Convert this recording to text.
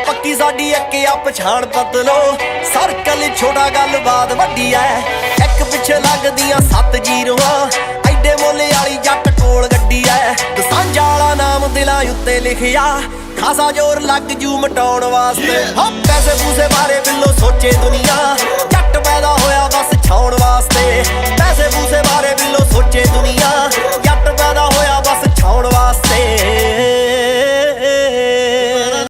ਪੱਕੀ ਸਾਡੀ ਇੱਕ ਆ ਪਛਾਣ ਬਦਲੋ, ਸਰਕਲ ਛੋਟਾ ਗੱਲਬਾਤ ਵੱਡੀ ਐ। ਇੱਕ ਪਿੱਛੇ ਲੱਗਦੀਆਂ 7 ਜ਼ੀਰੋਆਂ, ਐਡੇ ਮੋਲੇ ਵਾਲੀ ਜੱਟ ਕੋਲ ਗੱਡੀ ਐ। ਦਸਾਂਝਾ ਵਾਲਾ ਨਾਮ ਦਿਲਾਂ ਉੱਤੇ ਲਿਖਿਆ, ਖਾਸਾ ਜ਼ੋਰ ਲੱਗ ਜੂ ਮਟਾਉਣ ਵਾਸਤੇ। ਪੈਸੇ ਪੂਸੇ ਬਾਰੇ ਬਿੱਲੋ ਸੋਚੇ ਦੁਨੀਆ।